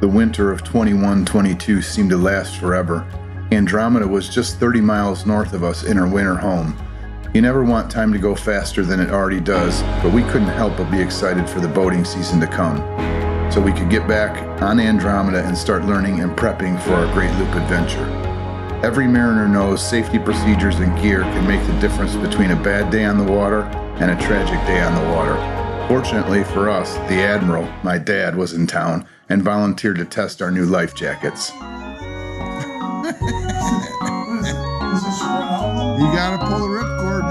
The winter of 21-22 seemed to last forever. Andromeda was just 30 miles north of us in her winter home. You never want time to go faster than it already does, but we couldn't help but be excited for the boating season to come, so we could get back on Andromeda and start learning and prepping for our Great Loop adventure. Every mariner knows safety procedures and gear can make the difference between a bad day on the water and a tragic day on the water. Fortunately for us, the Admiral, my dad, was in town and volunteered to test our new life jackets. You gotta pull the ripcord.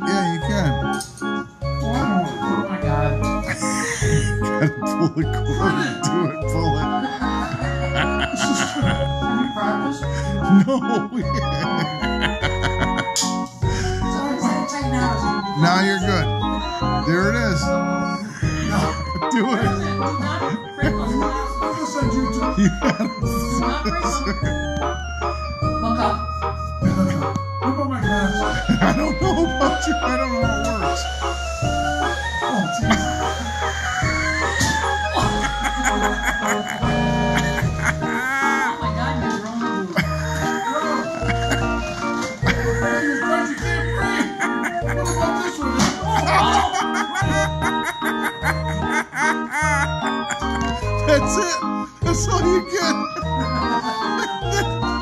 Yeah, you can. Oh my God. Gotta pull the cord. Do it, pull it. No. Now you're good. There it is. Do it. You gotta Look up. Look at my glass. I don't know about you. I don't know how it works. Oh, Jesus. That's it. That's all you get.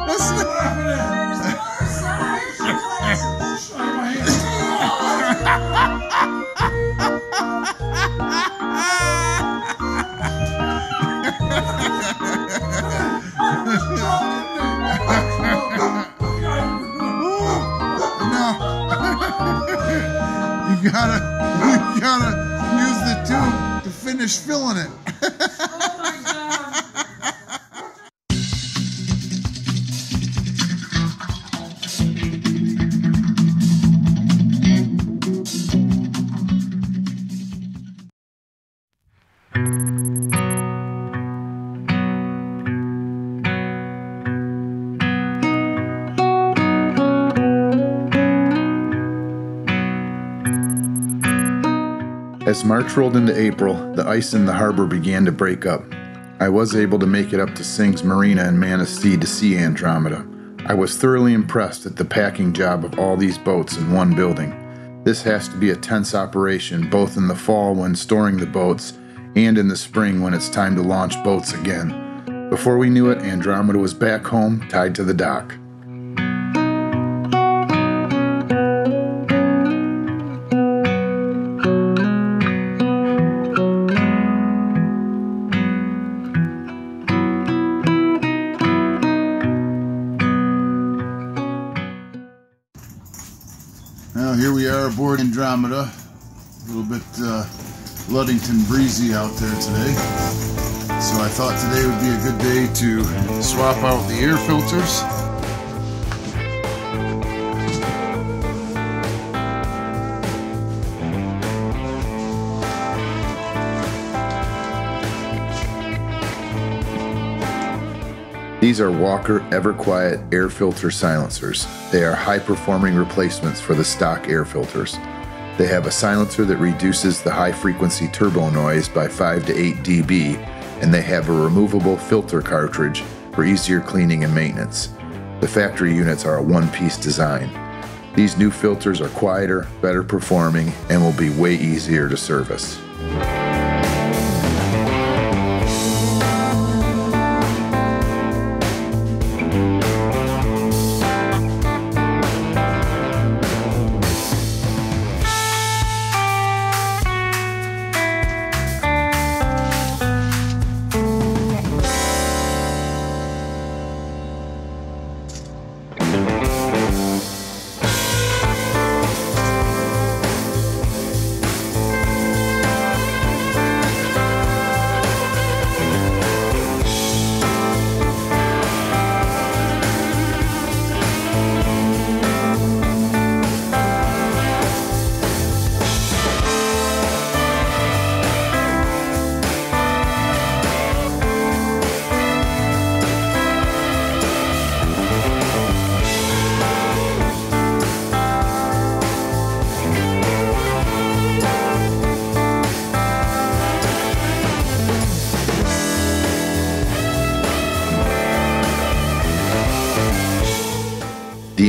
That's it. You gotta use the tube to finish filling it. As March rolled into April, the ice in the harbor began to break up. I was able to make it up to Singh's Marina in Manistee to see Andromeda. I was thoroughly impressed at the packing job of all these boats in one building. This has to be a tense operation both in the fall when storing the boats and in the spring when it's time to launch boats again. Before we knew it, Andromeda was back home, tied to the dock. Well, here we are aboard Andromeda. A little bit Ludington breezy out there today. So I thought today would be a good day to swap out the air filters. These are Walker EverQuiet air filter silencers. They are high-performing replacements for the stock air filters. They have a silencer that reduces the high-frequency turbo noise by 5 to 8 dB, and they have a removable filter cartridge for easier cleaning and maintenance. The factory units are a one-piece design. These new filters are quieter, better performing, and will be way easier to service.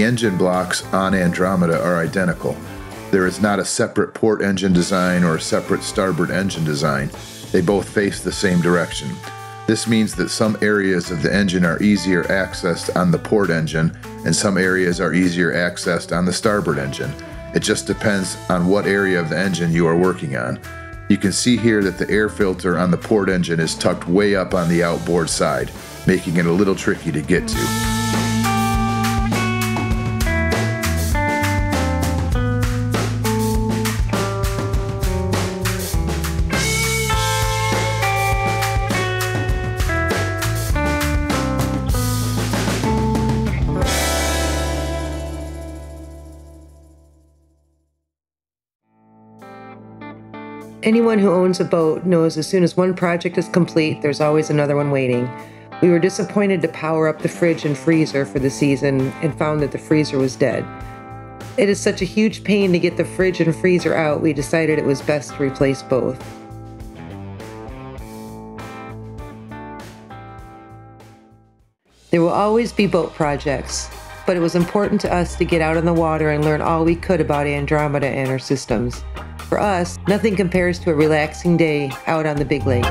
The engine blocks on Andromeda are identical. There is not a separate port engine design or a separate starboard engine design. They both face the same direction. This means that some areas of the engine are easier accessed on the port engine and some areas are easier accessed on the starboard engine. It just depends on what area of the engine you are working on. You can see here that the air filter on the port engine is tucked way up on the outboard side, making it a little tricky to get to. Anyone who owns a boat knows as soon as one project is complete, there's always another one waiting. We were disappointed to power up the fridge and freezer for the season and found that the freezer was dead. It is such a huge pain to get the fridge and freezer out, we decided it was best to replace both. There will always be boat projects, but it was important to us to get out on the water and learn all we could about Andromeda and her systems. For us, nothing compares to a relaxing day out on the big lake.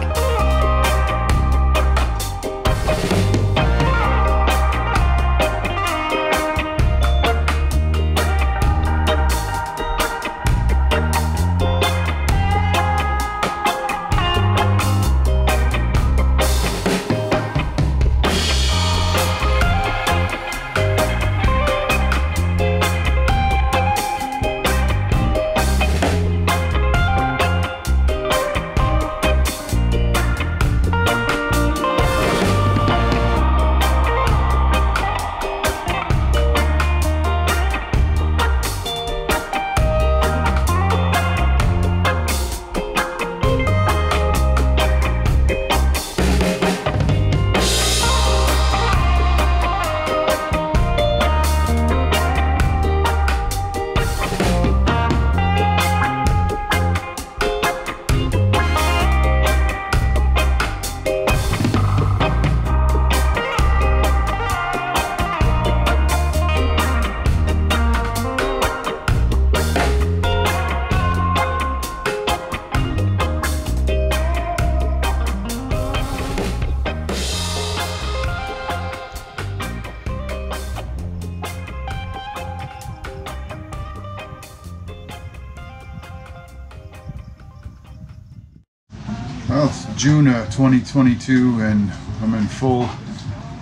Well, it's June 2022 and I'm in full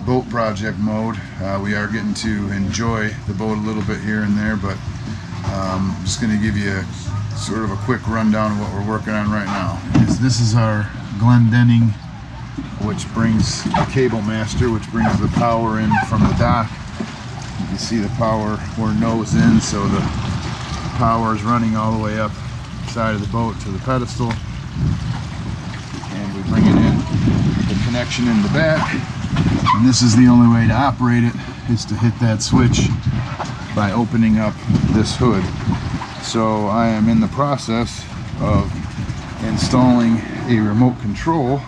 boat project mode. We are getting to enjoy the boat a little bit here and there, but I'm just going to give you sort of a quick rundown of what we're working on right now. This is our Glendenning, which brings the cable master, which brings the power in from the dock. You can see the power, we're nose in, so the power is running all the way up the side of the boat to the pedestal. And we bring it in, the connection in the back, and this is the only way to operate it, is to hit that switch by opening up this hood. So I am in the process of installing a remote control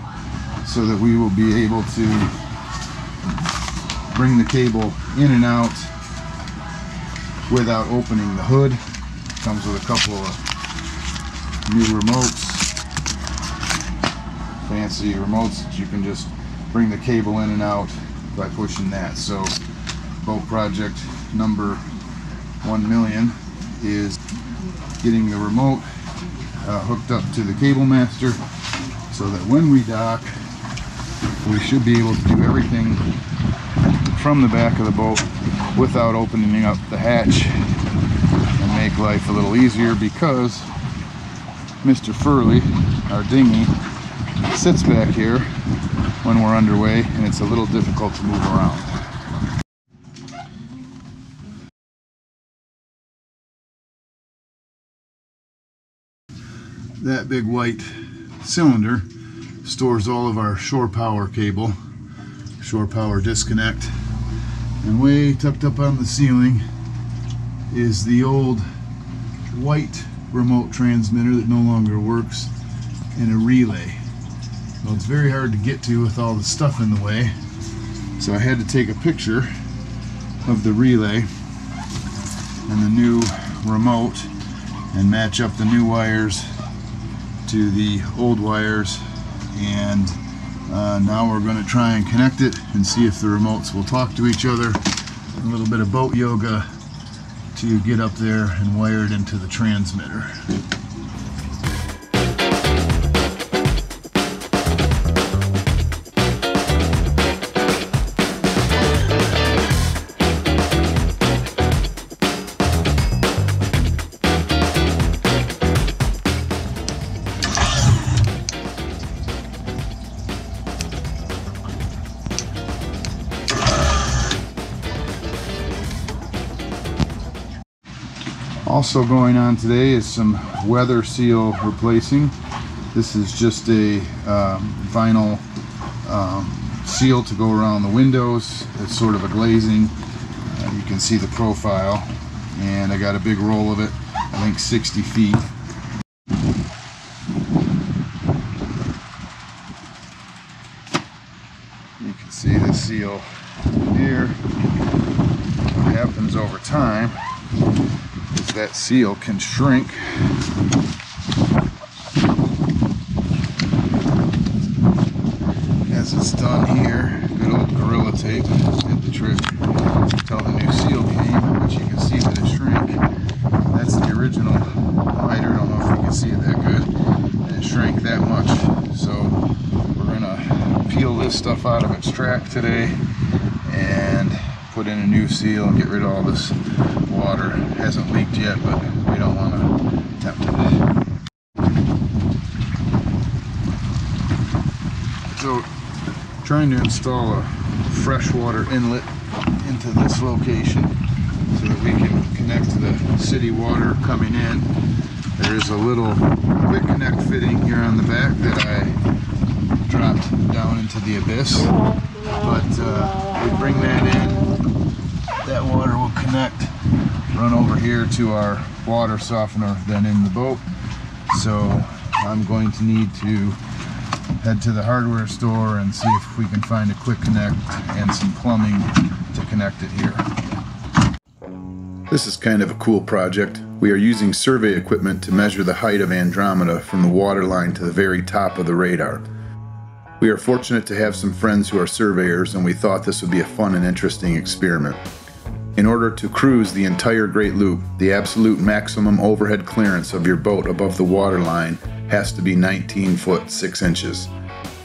so that we will be able to bring the cable in and out without opening the hood. Comes with a couple of new remotes, fancy remotes that you can just bring the cable in and out by pushing that. So boat project number 1 million is getting the remote hooked up to the cable master so that when we dock we should be able to do everything from the back of the boat without opening up the hatch, and make life a little easier because Mr. Furley, our dinghy, sits back here when we're underway and it's a little difficult to move around. That big white cylinder stores all of our shore power cable, shore power disconnect, and way tucked up on the ceiling is the old white remote transmitter that no longer works and a relay. Well, it's very hard to get to with all the stuff in the way, so I had to take a picture of the relay and the new remote and match up the new wires to the old wires, and now we're going to try and connect it and see if the remotes will talk to each other. A little bit of boat yoga to get up there and wire it into the transmitter. Also going on today is some weather seal replacing. This is just a vinyl seal to go around the windows. It's sort of a glazing. You can see the profile, and I got a big roll of it, I think 60 feet. You can see the seal here. What happens over time is that seal can shrink as it's done here. Good old Gorilla Tape did the trick until the new seal came, but you can see that it shrank. That's the original miter. I don't know if you can see it that good, and it shrank that much. So we're gonna peel this stuff out of its track today and put in a new seal and get rid of all this water. It hasn't leaked yet, but we don't want to tempt it. So, trying to install a freshwater inlet into this location so that we can connect to the city water coming in. There's a little quick connect fitting here on the back that I dropped down into the abyss, but we bring that in. That water will connect, run over here to our water softener then in the boat. So I'm going to need to head to the hardware store and see if we can find a quick connect and some plumbing to connect it here. This is kind of a cool project. We are using survey equipment to measure the height of Andromeda from the waterline to the very top of the radar. We are fortunate to have some friends who are surveyors, and we thought this would be a fun and interesting experiment. In order to cruise the entire Great Loop, the absolute maximum overhead clearance of your boat above the waterline has to be 19 foot 6 inches.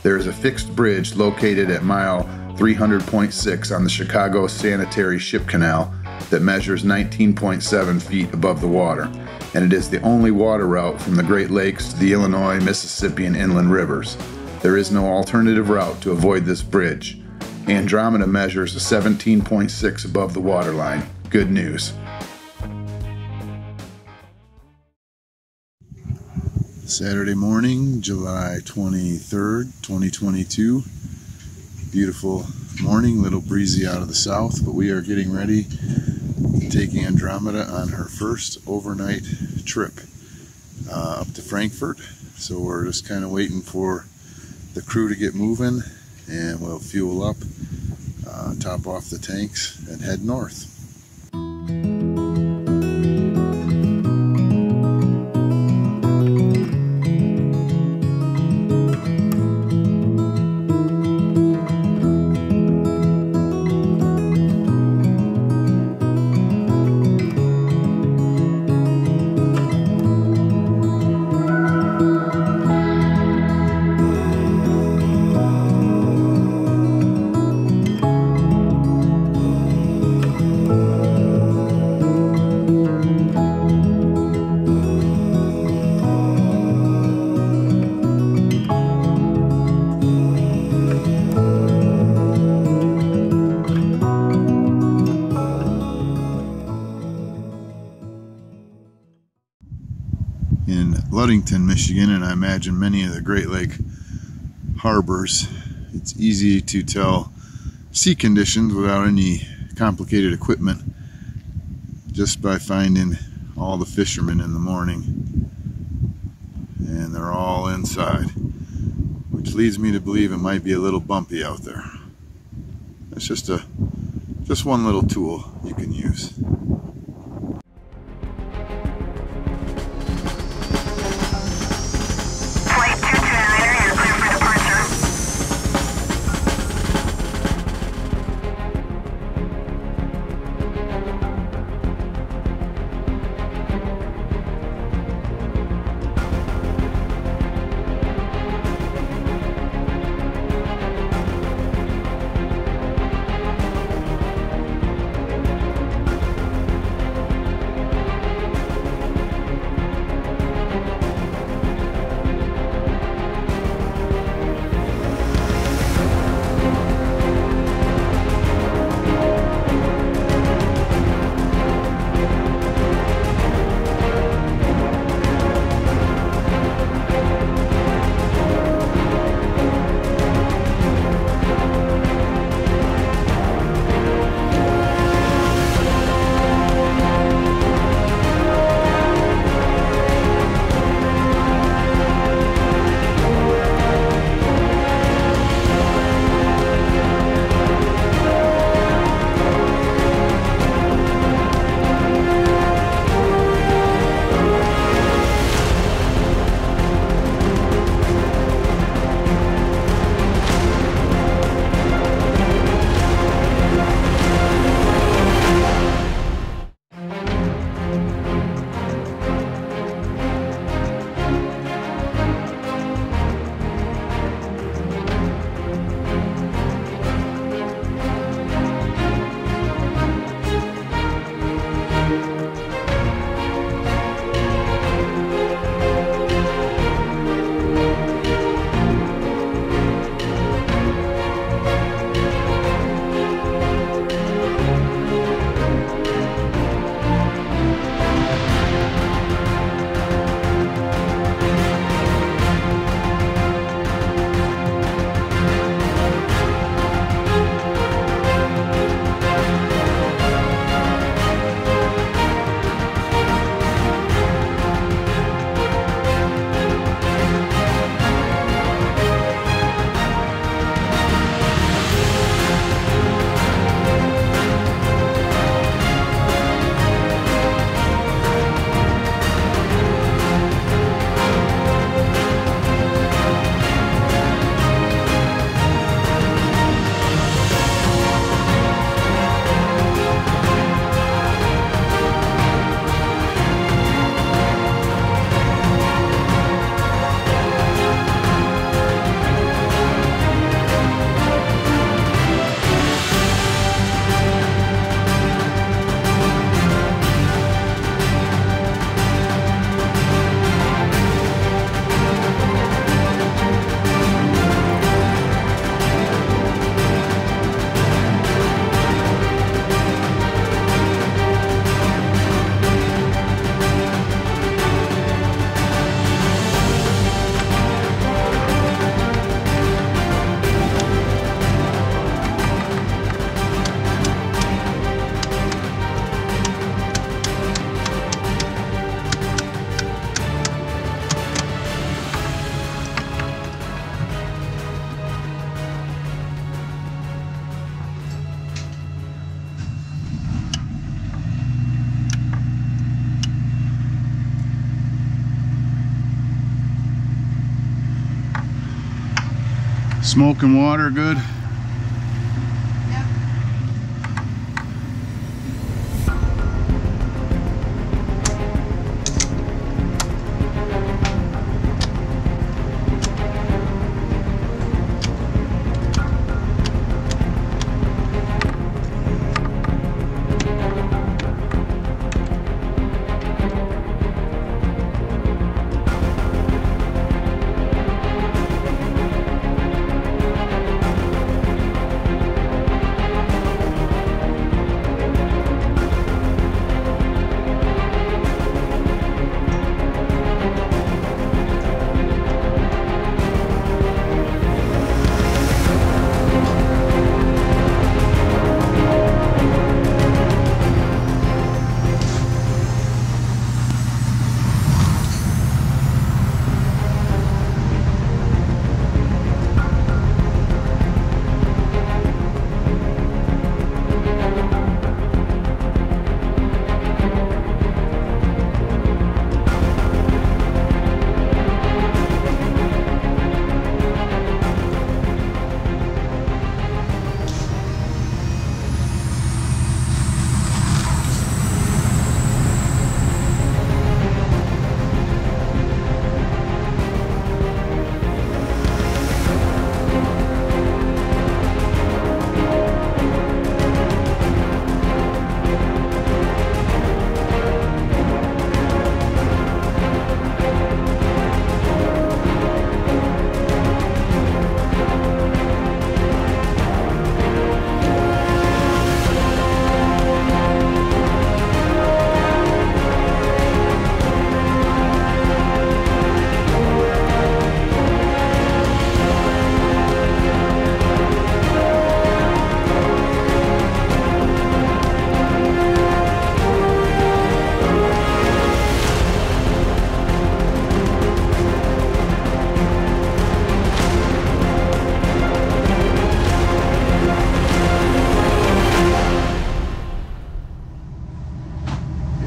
There is a fixed bridge located at mile 300.6 on the Chicago Sanitary Ship Canal that measures 19.7 feet above the water, and it is the only water route from the Great Lakes to the Illinois, Mississippi, and inland rivers. There is no alternative route to avoid this bridge. Andromeda measures a 17.6 above the waterline. Good news. Saturday morning, July 23rd, 2022. Beautiful morning, little breezy out of the south, but we are getting ready to take Andromeda on her first overnight trip up to Frankfurt. So we're just kind of waiting for the crew to get moving, and we'll fuel up, top off the tanks, and head north. In Ludington, Michigan, and I imagine many of the Great Lake harbors, it's easy to tell sea conditions without any complicated equipment just by finding all the fishermen in the morning, and they're all inside, which leads me to believe it might be a little bumpy out there. It's just one little tool you can use. Smoke and water good?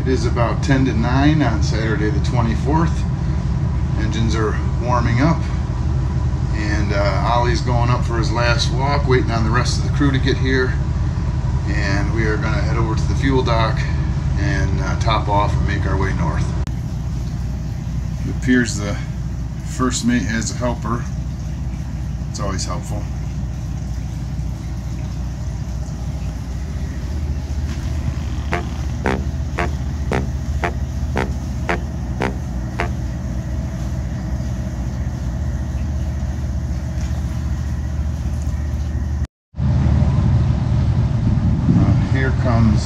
It is about 10 to 9 on Saturday the 24th. Engines are warming up, and Ollie's going up for his last walk, waiting on the rest of the crew to get here. And we are going to head over to the fuel dock and top off and make our way north. It appears the first mate has a helper. It's always helpful. Here comes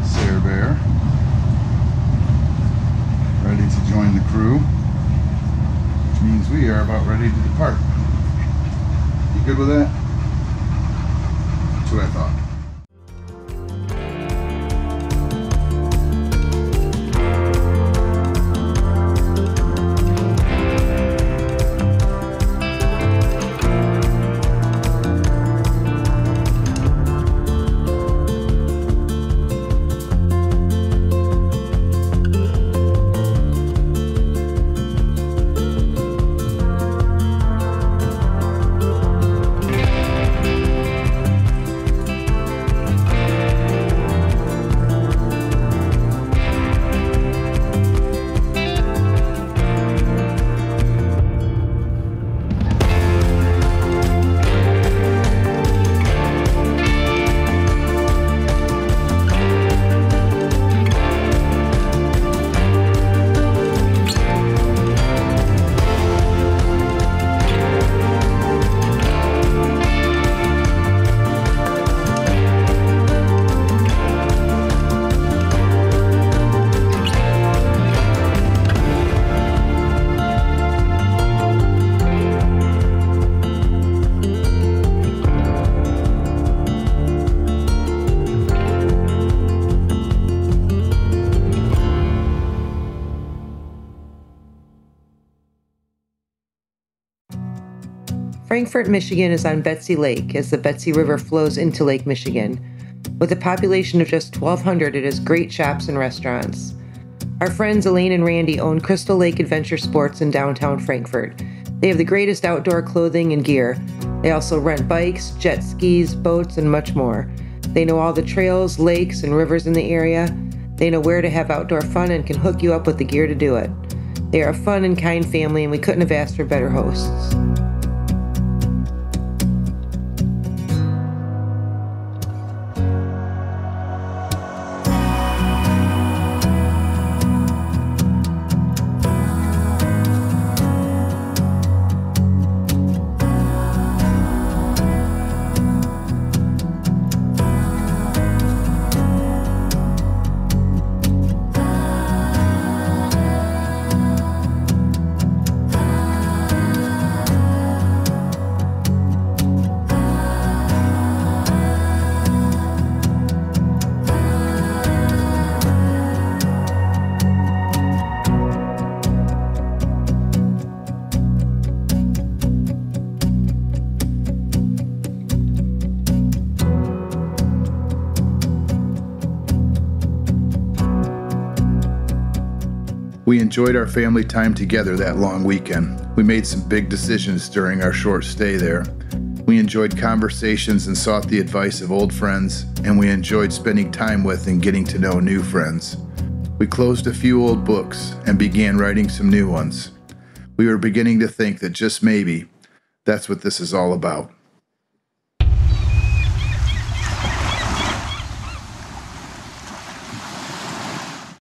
Sarah Bear, ready to join the crew, which means we are about ready to depart. You good with that? That's what I thought. Frankfort, Michigan is on Betsy Lake as the Betsy River flows into Lake Michigan. With a population of just 1,200, it has great shops and restaurants. Our friends Elaine and Randy own Crystal Lake Adventure Sports in downtown Frankfort. They have the greatest outdoor clothing and gear. They also rent bikes, jet skis, boats, and much more. They know all the trails, lakes, and rivers in the area. They know where to have outdoor fun and can hook you up with the gear to do it. They are a fun and kind family, and we couldn't have asked for better hosts. We enjoyed our family time together that long weekend. We made some big decisions during our short stay there. We enjoyed conversations and sought the advice of old friends, and we enjoyed spending time with and getting to know new friends. We closed a few old books and began writing some new ones. We were beginning to think that just maybe, that's what this is all about.